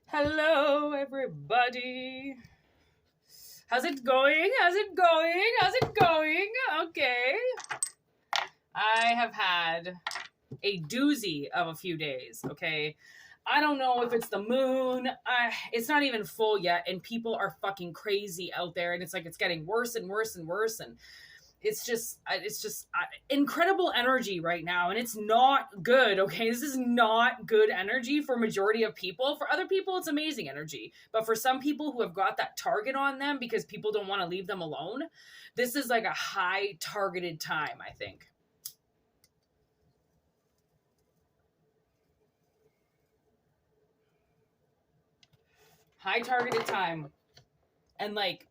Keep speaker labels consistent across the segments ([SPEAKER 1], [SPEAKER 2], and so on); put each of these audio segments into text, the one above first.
[SPEAKER 1] Hello, everybody. How's it going? How's it going? How's it going? Okay. I have had a doozy of a few days, okay? I don't know if it's the moon. It's not even full yet, and people are fucking crazy out there, and it's like it's getting worse and worse and worse, and it's just incredible energy right now, and it's not good. Okay, this is not good energy for majority of people. For other people it's amazing energy, but for some people who have got that target on them because people don't want to leave them alone, this is like a high targeted time, I think. High targeted time. And like,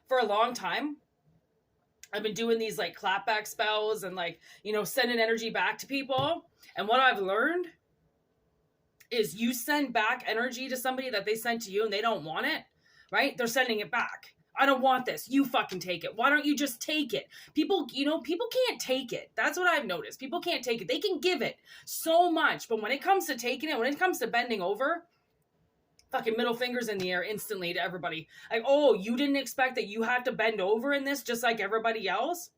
[SPEAKER 1] for a long time I've been doing these like clapback spells and like, sending energy back to people. And what I've learned is you send back energy to somebody that they sent to you and they don't want it, right? They're sending it back. I don't want this. You fucking take it. Why don't you just take it? People can't take it. That's what I've noticed. People can't take it. They can give it so much, but when it comes to taking it, when it comes to bending over, fucking middle fingers in the air instantly to everybody. Like, oh, you didn't expect that you have to bend over in this just like everybody else?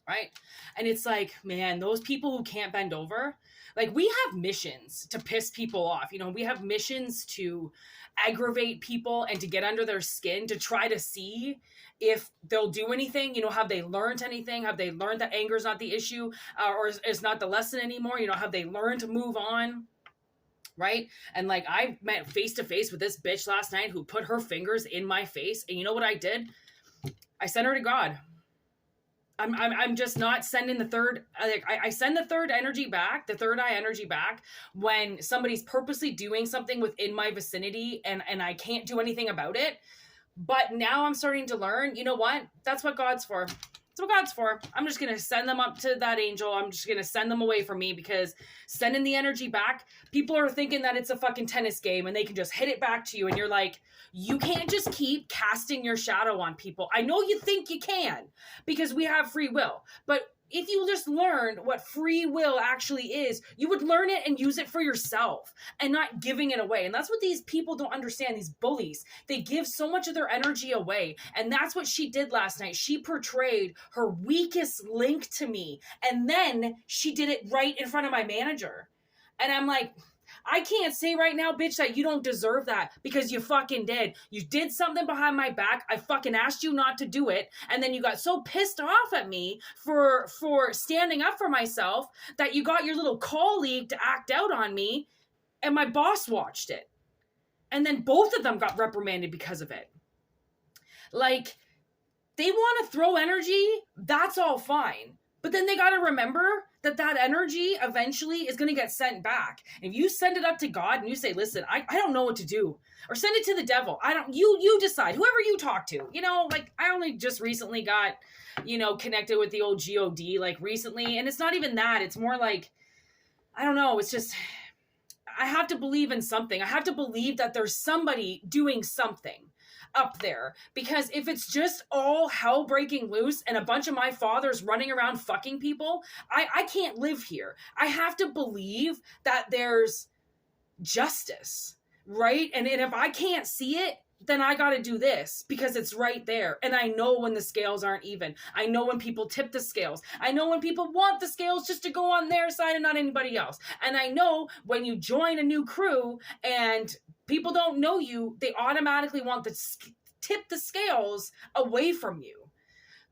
[SPEAKER 1] Right? And it's like, man, those people who can't bend over, like, we have missions to piss people off. We have missions to aggravate people and to get under their skin, to try to see if they'll do anything. Have they learned anything? Have they learned that anger is not the issue, or is not the lesson anymore? Have they learned to move on? Right? And like, I met face to face with this bitch last night who put her fingers in my face, and you know what I did? I sent her to God. I'm just not sending the third. Like, I send the third energy back, the third eye energy back, when somebody's purposely doing something within my vicinity, and I can't do anything about it. But now I'm starting to learn, you know what? That's what God's for. That's what God's for. I'm just going to send them up to that angel. I'm just going to send them away from me, because sending the energy back, people are thinking that it's a fucking tennis game and they can just hit it back to you. And you're like, you can't just keep casting your shadow on people. I know you think you can, because we have free will, but if you just learned what free will actually is, you would learn it and use it for yourself and not giving it away. And that's what these people don't understand, these bullies. They give so much of their energy away. And that's what she did last night. She portrayed her weakest link to me. And then she did it right in front of my manager. And I'm like, I can't say right now, bitch, that you don't deserve that, because you fucking did. You did something behind my back. I fucking asked you not to do it. And then you got so pissed off at me for standing up for myself that you got your little colleague to act out on me, and my boss watched it. And then both of them got reprimanded because of it. Like, they want to throw energy. That's all fine. But then they got to remember that energy eventually is going to get sent back. If you send it up to God and you say, listen, I don't know what to do, or send it to the devil. You decide, whoever you talk to, like, I only just recently got, connected with the old God, like, recently. And it's not even that. It's more like, I don't know. It's just, I have to believe in something. I have to believe that there's somebody doing something up there, because if it's just all hell breaking loose and a bunch of my fathers running around fucking people, I can't live here. I have to believe that there's justice, right? And if I can't see it, then I got to do this, because it's right there. And I know when the scales aren't even. I know when people tip the scales. I know when people want the scales just to go on their side and not anybody else. And I know when you join a new crew and people don't know you, they automatically want to tip the scales away from you.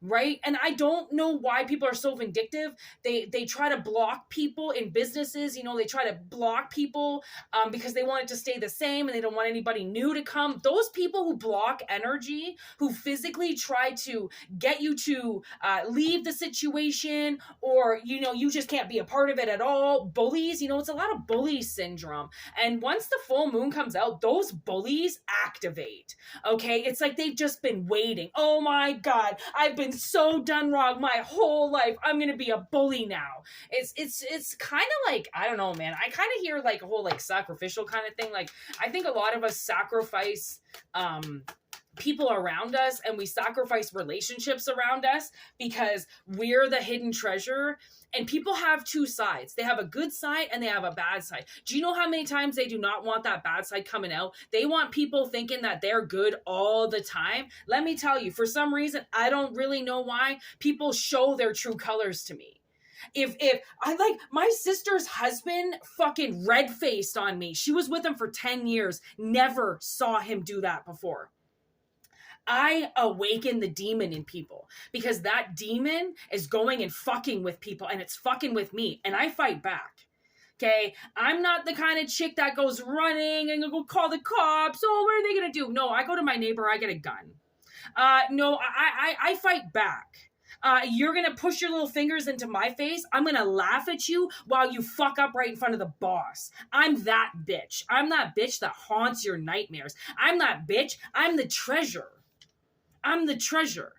[SPEAKER 1] Right? And I don't know why people are so vindictive. They try to block people in businesses. They try to block people because they want it to stay the same and they don't want anybody new to come. Those people who block energy, who physically try to get you to leave the situation, or, you just can't be a part of it at all. Bullies, it's a lot of bully syndrome. And once the full moon comes out, those bullies activate. Okay? It's like they've just been waiting. Oh my God, I've been so done wrong my whole life. I'm gonna be a bully now. It's kind of like, I don't know, man. I kind of hear like a whole like sacrificial kind of thing. Like, I think a lot of us sacrifice people around us and we sacrifice relationships around us because we're the hidden treasure. And people have two sides. They have a good side and they have a bad side. Do you know how many times they do not want that bad side coming out? They want people thinking that they're good all the time. Let me tell you, for some reason, I don't really know why, people show their true colors to me. If I like my sister's husband fucking red-faced on me. She was with him for 10 years. Never saw him do that before. I awaken the demon in people because that demon is going and fucking with people and it's fucking with me and I fight back. Okay. I'm not the kind of chick that goes running and go call the cops. Oh, what are they going to do? No, I go to my neighbor. I get a gun. No, I fight back. You're going to push your little fingers into my face. I'm going to laugh at you while you fuck up right in front of the boss. I'm that bitch. I'm that bitch that haunts your nightmares. I'm that bitch. I'm the treasure. I'm the treasure.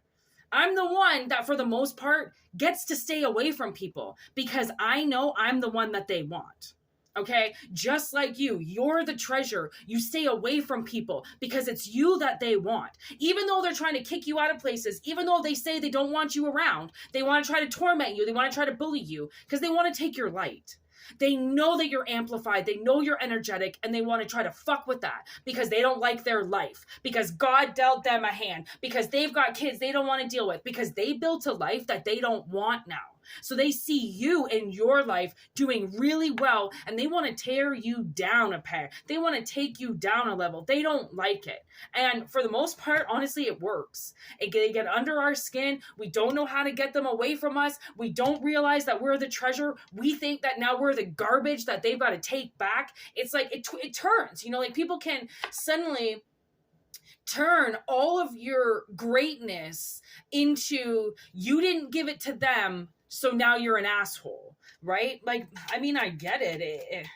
[SPEAKER 1] I'm the one that, for the most part, gets to stay away from people because I know I'm the one that they want. Okay? Just like you, you're the treasure. You stay away from people because it's you that they want. Even though they're trying to kick you out of places, even though they say they don't want you around, they want to try to torment you, they want to try to bully you because they want to take your light. They know that you're amplified. They know you're energetic and they want to try to fuck with that because they don't like their life, because God dealt them a hand, because they've got kids they don't want to deal with, because they built a life that they don't want now. So they see you in your life doing really well and they want to tear you down a peg. They want to take you down a level. They don't like it. And for the most part, honestly, it works. They get under our skin. We don't know how to get them away from us. We don't realize that we're the treasure. We think that now we're the garbage that they've got to take back. It's like it turns, you know, like people can suddenly turn all of your greatness into you didn't give it to them, so now you're an asshole, right? Like, I mean, I get it.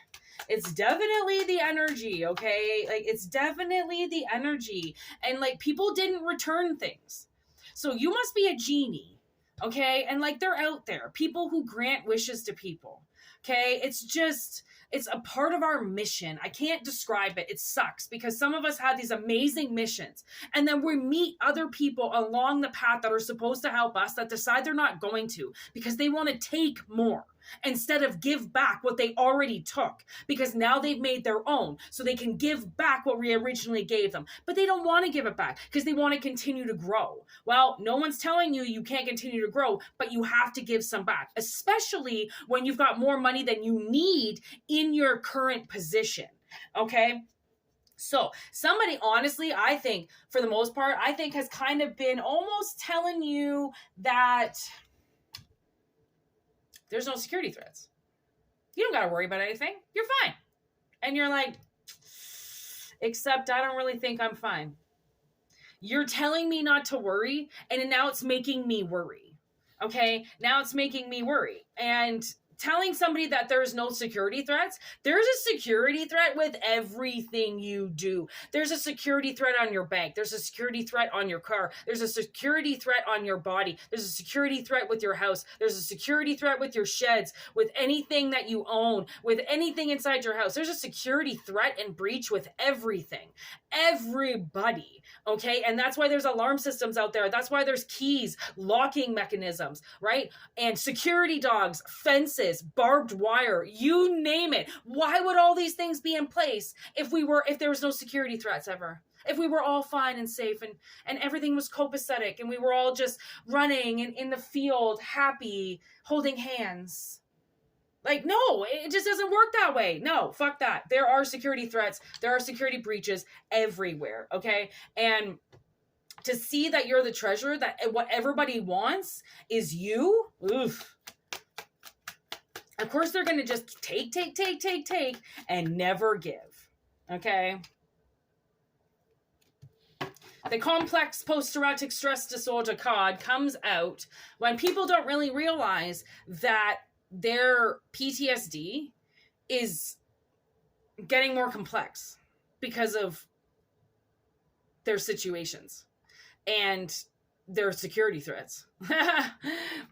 [SPEAKER 1] It's definitely the energy, okay? Like, it's definitely the energy. And, like, people didn't return things. So you must be a genie, okay? And, like, they're out there. People who grant wishes to people, okay? It's a part of our mission. I can't describe it. It sucks because some of us have these amazing missions and then we meet other people along the path that are supposed to help us that decide they're not going to because they want to take more instead of give back what they already took because now they've made their own so they can give back what we originally gave them. But they don't want to give it back because they want to continue to grow. Well, no one's telling you you can't continue to grow, but you have to give some back, especially when you've got more money than you need in your current position. Okay? So somebody, honestly, I think for the most part, I think has kind of been almost telling you that there's no security threats. You don't got to worry about anything. You're fine. And you're like, except I don't really think I'm fine. You're telling me not to worry, and now it's making me worry. Okay? Now it's making me worry. And telling somebody that there's no security threats, there's a security threat with everything you do. There's a security threat on your bank. There's a security threat on your car. There's a security threat on your body. There's a security threat with your house. There's a security threat with your sheds, with anything that you own, with anything inside your house. There's a security threat and breach with everything. Everybody, okay? And that's why there's alarm systems out there. That's why there's keys, locking mechanisms, right? And security dogs, fences, barbed wire, you name it. Why would all these things be in place if there was no security threats ever? If we were all fine and safe and everything was copacetic and we were all just running in the field, happy, holding hands. Like, no, it just doesn't work that way. No, fuck that. There are security threats. There are security breaches everywhere, okay? And to see that you're the treasure, that what everybody wants is you, oof. Of course, they're going to just take, and never give, okay? The complex post-traumatic stress disorder card comes out when people don't really realize that their PTSD is getting more complex because of their situations and their security threats.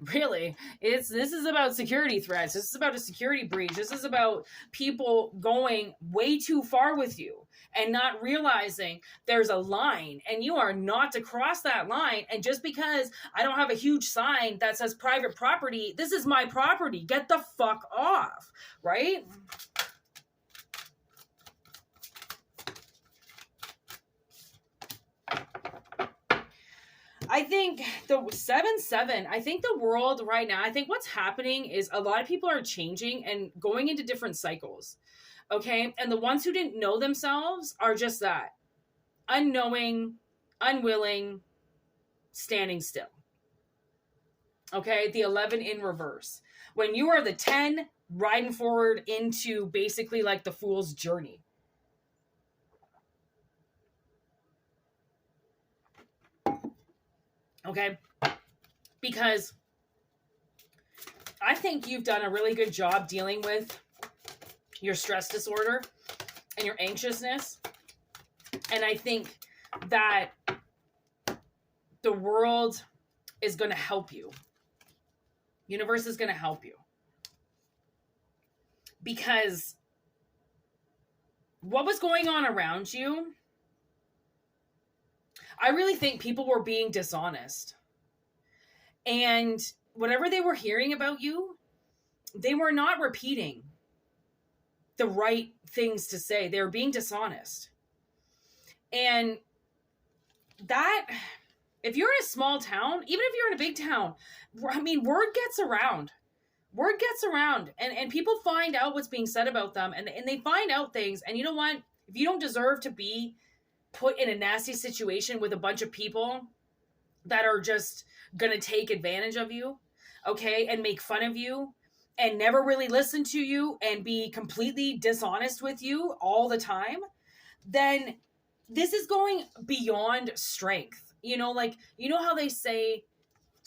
[SPEAKER 1] Really, this is about security threats. This is about a security breach. This is about people going way too far with you and not realizing there's a line and you are not to cross that line. And just because I don't have a huge sign that says private property, this is my property. Get the fuck off, right? I think the 7-7, I think the world right now, I think what's happening is a lot of people are changing and going into different cycles. Okay. And the ones who didn't know themselves are just that: unknowing, unwilling, standing still. Okay. The 11 in reverse. When you are the 10 riding forward into basically like the fool's journey. Okay. Because I think you've done a really good job dealing with your stress disorder and your anxiousness. And I think that the world is going to help you. Universe is going to help you. Because what was going on around you, I really think people were being dishonest. And whatever they were hearing about you, they were not repeating the right things to say. They were being dishonest. And that, if you're in a small town, even if you're in a big town, I mean, word gets around. Word gets around. And people find out what's being said about them. And they find out things. And you know what? If you don't deserve to be put in a nasty situation with a bunch of people that are just going to take advantage of you, okay, and make fun of you and never really listen to you and be completely dishonest with you all the time, then this is going beyond strength. You know, like, you know how they say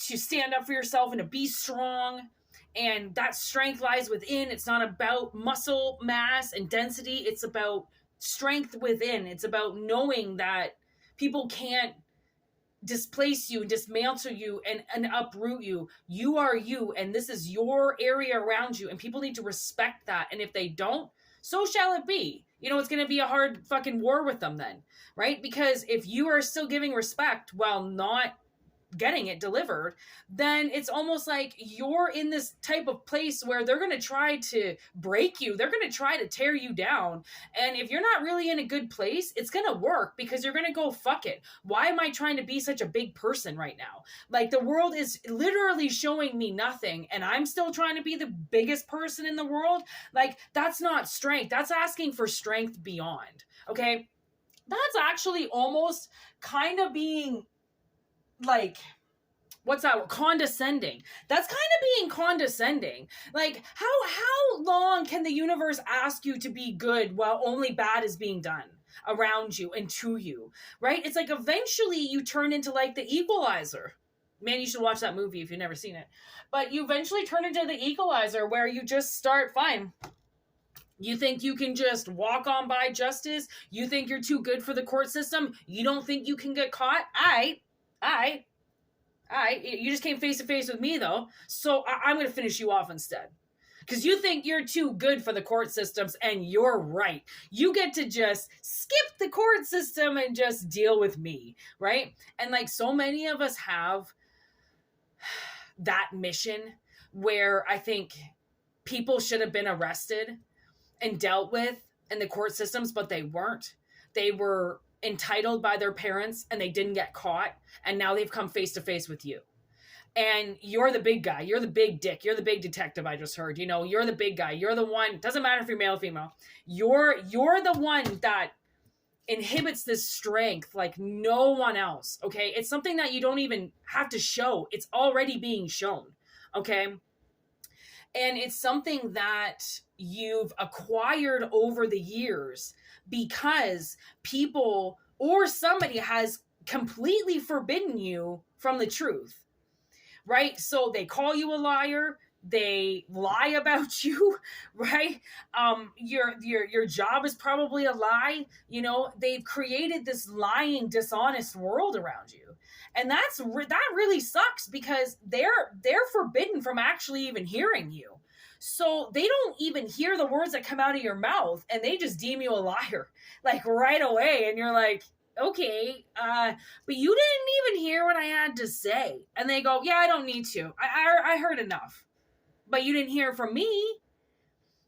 [SPEAKER 1] to stand up for yourself and to be strong, and that strength lies within. It's not about muscle mass and density. It's about strength within. It's about knowing that people can't displace you, dismantle you, and uproot you. You are you, and this is your area around you, and people need to respect that. And if they don't, so shall it be. You know, it's going to be a hard fucking war with them then, right? Because if you are still giving respect while not getting it delivered, then it's almost like you're in this type of place where they're going to try to break you. They're going to try to tear you down. And if you're not really in a good place, it's going to work because you're going to go, fuck it. Why am I trying to be such a big person right now? Like, the world is literally showing me nothing and I'm still trying to be the biggest person in the world. Like, that's not strength. That's asking for strength beyond. Okay. That's actually almost kind of being like, what's that? Condescending. That's kind of being condescending. Like, how long can the universe ask you to be good while only bad is being done around you and to you, right? It's like eventually you turn into like the Equalizer. Man, you should watch that movie if you've never seen it. But you eventually turn into the Equalizer where you just start, fine. You think you can just walk on by justice? You think you're too good for the court system? You don't think you can get caught? You just came face to face with me though, so I'm going to finish you off instead. Because you think you're too good for the court systems, and you're right. You get to just skip the court system and just deal with me, right? And like, so many of us have that mission where I think people should have been arrested and dealt with in the court systems, but they weren't. They were entitled by their parents and they didn't get caught, and now they've come face to face with you. And you're the big guy. You're the big dick. You're the big detective, I just heard. You know, you're the big guy. You're the one. Doesn't matter if you're male or female. You're the one that inhibits this strength like no one else, okay? It's something that you don't even have to show. It's already being shown, okay? And it's something that you've acquired over the years because people or somebody has completely forbidden you from the truth, right? So they call you a liar. They lie about you, right? Your job is probably a lie. You know, they've created this lying, dishonest world around you. And that really sucks because they're forbidden from actually even hearing you. So they don't even hear the words that come out of your mouth, and they just deem you a liar, like right away. And you're like, okay, but you didn't even hear what I had to say. And they go, yeah, I don't need to. I heard enough. But you didn't hear it from me.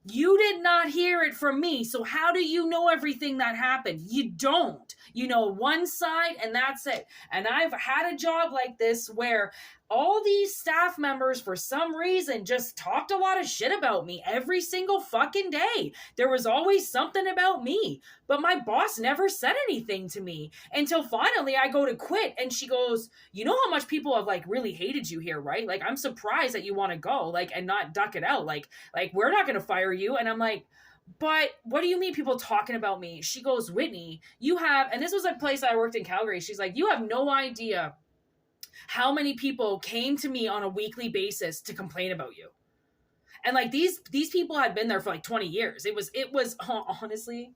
[SPEAKER 1] You did not hear it from me. So how do you know everything that happened? You don't. You know one side and that's it. And I've had a job like this where all these staff members, for some reason, just talked a lot of shit about me every single fucking day. There was always something about me, but my boss never said anything to me until finally I go to quit. And she goes, you know how much people have like really hated you here, right? Like, I'm surprised that you want to go, like, and not duck it out. Like we're not going to fire you. And I'm like, but what do you mean people talking about me? She goes, Whitney, you have, and this was a place I worked in Calgary. She's like, you have no idea how many people came to me on a weekly basis to complain about you. And like these people had been there for like 20 years. It was honestly,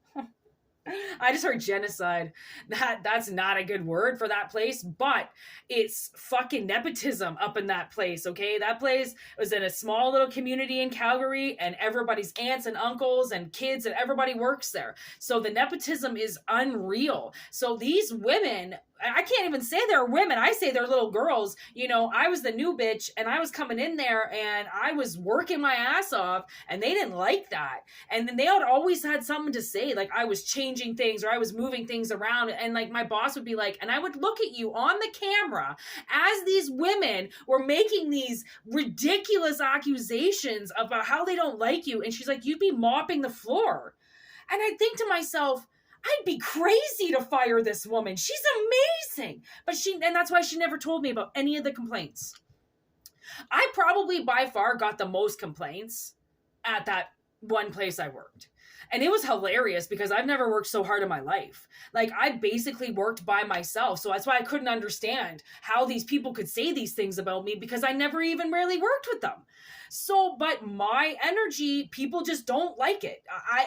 [SPEAKER 1] I just heard genocide. That's not a good word for that place, but it's fucking nepotism up in that place, okay? That place was in a small little community in Calgary, and everybody's aunts and uncles and kids and everybody works there. So the nepotism is unreal. So these women, I can't even say they're women. I say they're little girls. You know, I was the new bitch and I was coming in there and I was working my ass off and they didn't like that. And then they had always had something to say. Like I was changing things or I was moving things around. And like my boss would be like, and I would look at you on the camera as these women were making these ridiculous accusations about how they don't like you. And she's like, you'd be mopping the floor. And I think to myself, I'd be crazy to fire this woman. She's amazing. And that's why she never told me about any of the complaints. I probably by far got the most complaints at that one place I worked. And it was hilarious because I've never worked so hard in my life. Like I basically worked by myself. So that's why I couldn't understand how these people could say these things about me because I never even really worked with them. So, but my energy, people just don't like it.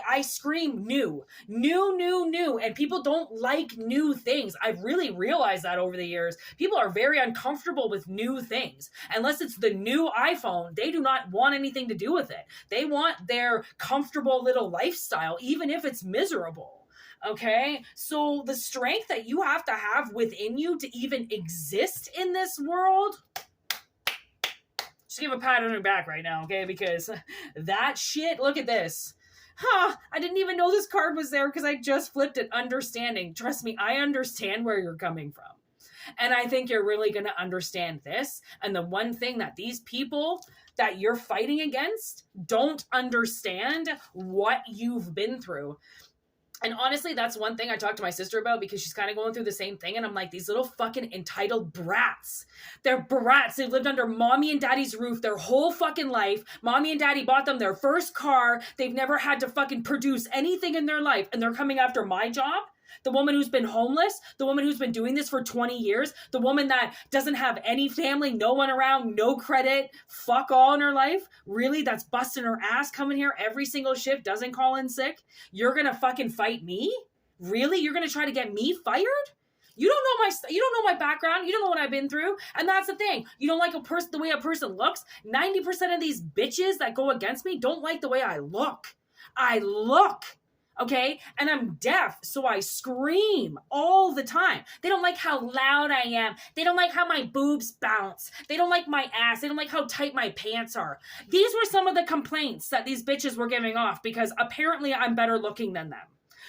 [SPEAKER 1] I scream new, and people don't like new things. I've really realized that over the years. People are very uncomfortable with new things. Unless it's the new iPhone, they do not want anything to do with it. They want their comfortable little lifestyle, even if it's miserable. Okay, so the strength that you have to have within you to even exist in this world, just give a pat on your back right now, okay? Because that shit, look at this. I didn't even know this card was there because I just flipped it. Understanding. Trust me, I understand where you're coming from. And I think you're really going to understand this. And the one thing that these people that you're fighting against don't understand what you've been through. And honestly, that's one thing I talked to my sister about because she's kind of going through the same thing. And I'm like, these little fucking entitled brats. They're brats. They've lived under mommy and daddy's roof their whole fucking life. Mommy and daddy bought them their first car. They've never had to fucking produce anything in their life. And they're coming after my job. The woman who's been homeless, the woman who's been doing this for 20 years, the woman that doesn't have any family, no one around, no credit, fuck all in her life. Really? That's busting her ass coming here every single shift, doesn't call in sick. You're going to fucking fight me? Really? You're going to try to get me fired? You don't know my background. You don't know what I've been through. And that's the thing. You don't like the way a person looks. 90% of these bitches that go against me don't like the way I look. Okay? And I'm deaf, so I scream all the time. They don't like how loud I am. They don't like how my boobs bounce. They don't like my ass. They don't like how tight my pants are. These were some of the complaints that these bitches were giving off because apparently I'm better looking than them.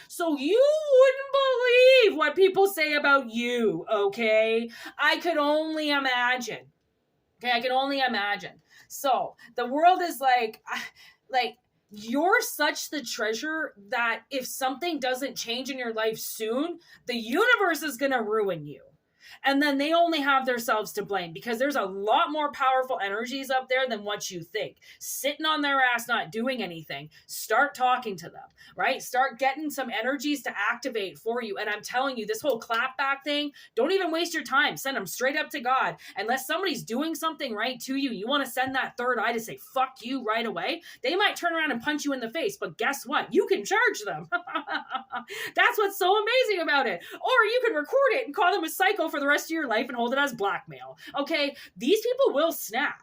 [SPEAKER 1] So you wouldn't believe what people say about you, okay? I could only imagine. Okay, I can only imagine. So the world is like, you're such the treasure that if something doesn't change in your life soon, the universe is going to ruin you. And then they only have themselves to blame because there's a lot more powerful energies up there than what you think. Sitting on their ass, not doing anything. Start talking to them, right? Start getting some energies to activate for you. And I'm telling you, this whole clapback thing, don't even waste your time. Send them straight up to God. Unless somebody's doing something right to you, you want to send that third eye to say, fuck you right away. They might turn around and punch you in the face, but guess what? You can charge them. That's what's so amazing about it. Or you can record it and call them a psycho for the rest of your life and hold it as blackmail. Okay, these people will snap.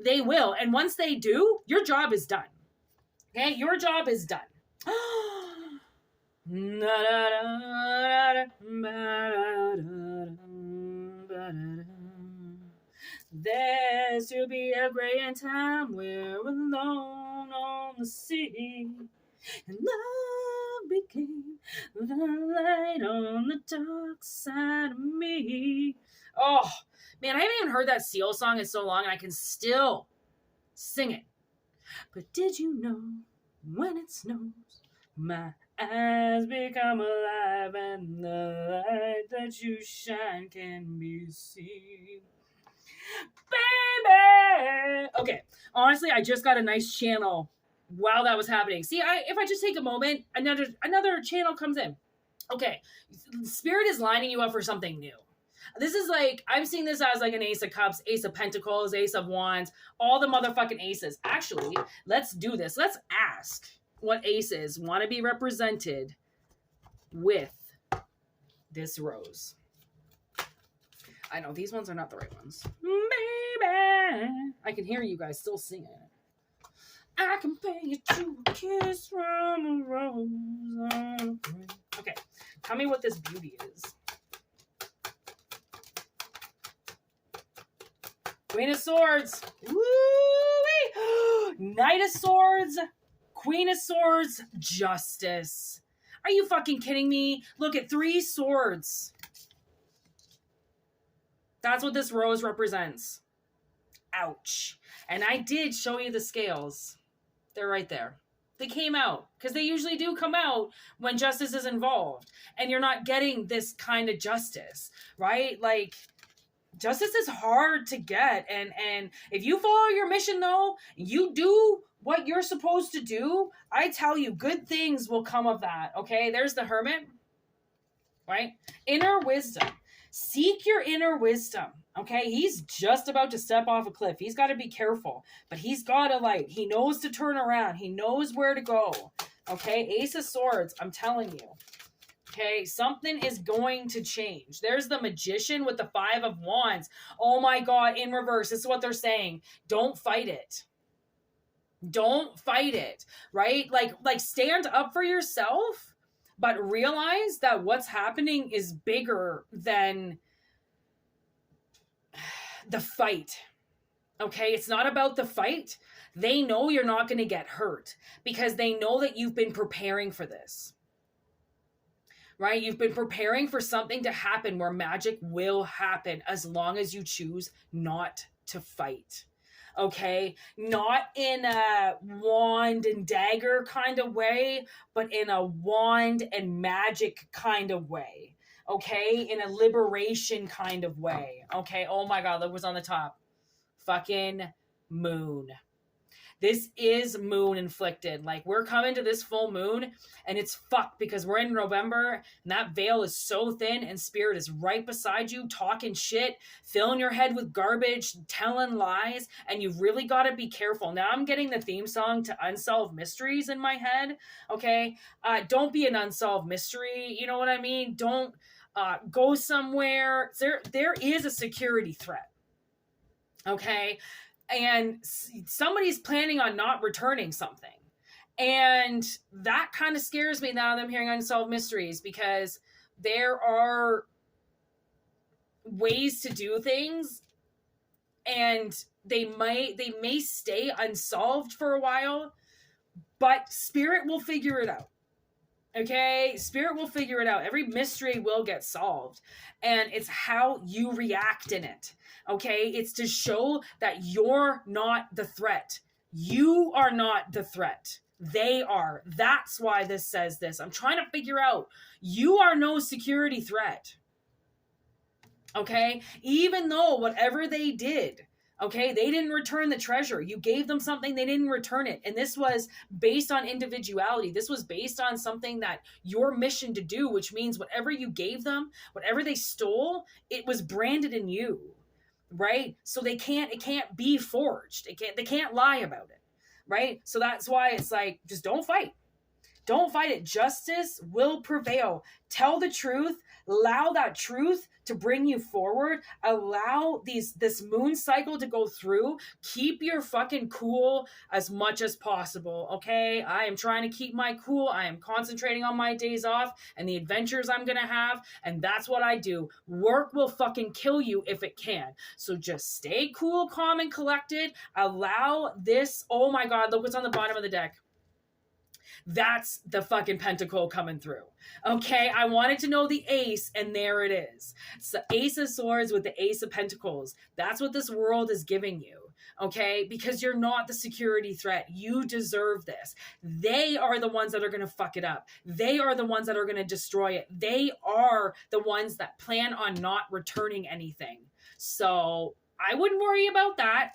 [SPEAKER 1] They will. And once they do, your job is done. Okay, your job is done. There's to be a great time we're alone on the sea, and love became the light on the dark side of me. Oh man, I haven't even heard that Seal song in so long, and I can still sing it. But did you know when it snows, my eyes become alive, and the light that you shine can be seen? Baby! Okay, honestly, I just got a nice channel while that was happening. See, if I just take a moment, another channel comes in. Okay, Spirit is lining you up for something new. This is like, I'm seeing this as like an Ace of Cups, Ace of Pentacles, Ace of Wands, all the motherfucking aces. Actually, let's do this. Let's ask what aces want to be represented with this rose. I know these ones are not the right ones. Baby, I can hear you guys still singing it. I can pay you to a kiss from a rose. Okay, tell me what this beauty is. Queen of Swords. Woo-wee. Knight of Swords. Queen of Swords. Justice. Are you fucking kidding me? Look at 3 swords. That's what this rose represents. Ouch. And I did show you the scales. They're right there. They came out because they usually do come out when justice is involved. And you're not getting this kind of justice, right? Like, justice is hard to get. And if you follow your mission, though, you do what you're supposed to do, I tell you, good things will come of that, okay? There's the Hermit, right? Inner wisdom. Seek your inner wisdom, okay? He's just about to step off a cliff. He's got to be careful, but he's got a light. He knows to turn around. He knows where to go, okay? Ace of Swords, I'm telling you. Okay, something is going to change. There's the Magician with the 5 of Wands. Oh my God, in reverse. This is what they're saying. Don't fight it. Don't fight it, right? Like stand up for yourself, but realize that what's happening is bigger than the fight. Okay, it's not about the fight. They know you're not going to get hurt because they know that you've been preparing for this. Right? You've been preparing for something to happen where magic will happen as long as you choose not to fight. Okay? Not in a wand and dagger kind of way, but in a wand and magic kind of way. Okay? In a liberation kind of way. Okay? Oh my God, look what's on the top. Fucking moon. This is moon inflicted. Like, we're coming to this full moon and it's fucked because we're in November and that veil is so thin and Spirit is right beside you talking shit, filling your head with garbage, telling lies, and you've really got to be careful. Now I'm getting the theme song to Unsolved Mysteries in my head. Okay. Don't be an unsolved mystery. You know what I mean? Don't go somewhere. There is a security threat. Okay. And somebody's planning on not returning something. And that kind of scares me now that I'm hearing Unsolved Mysteries, because there are ways to do things and they may stay unsolved for a while, but Spirit will figure it out. Okay? Spirit will figure it out. Every mystery will get solved. And it's how you react in it. Okay? It's to show that you're not the threat. You are not the threat. They are. That's why this says this. I'm trying to figure out. You are no security threat. Okay? Even though whatever they did, okay, they didn't return the treasure. You gave them something, they didn't return it. And this was based on individuality. This was based on something that your mission to do, which means whatever you gave them, whatever they stole, it was branded in you, right? So it can't be forged. They can't lie about it, right? So that's why it's like, just don't fight. Don't fight it. Justice will prevail. Tell the truth. Allow that truth to bring you forward. Allow this moon cycle to go through. Keep your fucking cool as much as possible, okay? I am trying to keep my cool. I am concentrating on my days off and the adventures I'm gonna have, and that's what I do. Work will fucking kill you if it can. So just stay cool, calm, and collected. Allow this. Oh my God, look what's on the bottom of the deck. That's the fucking pentacle coming through. Okay, I wanted to know the ace, and there it is. It's the ace of swords with the ace of pentacles. That's what this world is giving you. Okay, because you're not the security threat. You deserve this. They are the ones that are going to fuck it up. They are the ones that are going to destroy it. They are the ones that plan on not returning anything. So I wouldn't worry about that.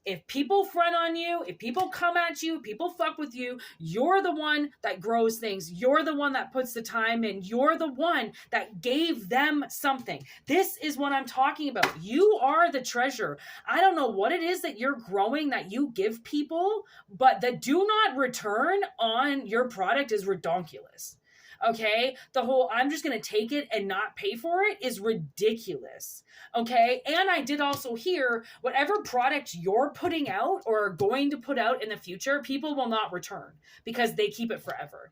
[SPEAKER 1] If people front on you, if people come at you, people fuck with you, you're the one that grows things. You're the one that puts the time in. You're the one that gave them something. This is what I'm talking about. You are the treasure. I don't know what it is that you're growing that you give people, but the do not return on your product is redonkulous. Okay, the whole I'm just going to take it and not pay for it is ridiculous. Okay, and I did also hear whatever product you're putting out or are going to put out in the future, people will not return because they keep it forever.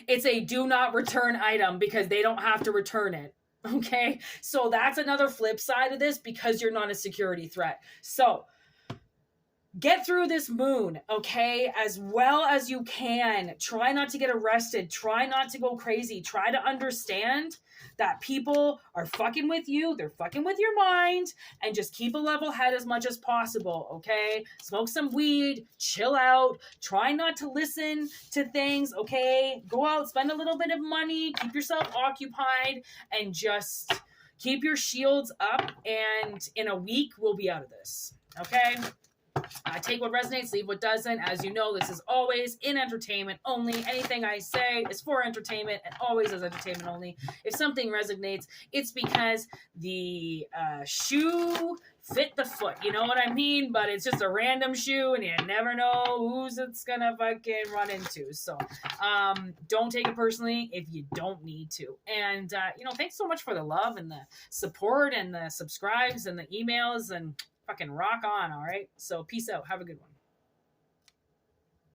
[SPEAKER 1] It's a do not return item because they don't have to return it. Okay, so that's another flip side of this because you're not a security threat. So get through this moon, okay, as well as you can. Try not to get arrested. Try not to go crazy. Try to understand that people are fucking with you. They're fucking with your mind. And just keep a level head as much as possible, okay? Smoke some weed. Chill out. Try not to listen to things, okay? Go out, spend a little bit of money. Keep yourself occupied. And just keep your shields up. And in a week, we'll be out of this, okay? Take what resonates, leave what doesn't. As you know, this is always in entertainment only. Anything I say is for entertainment and always is entertainment only. If something resonates, it's because the shoe fit the foot. You know what I mean? But it's just a random shoe and you never know who's it's gonna fucking run into. So don't take it personally if you don't need to. And, thanks so much for the love and the support and the subscribes and the emails and fucking rock on, all right? So peace out. Have a good one.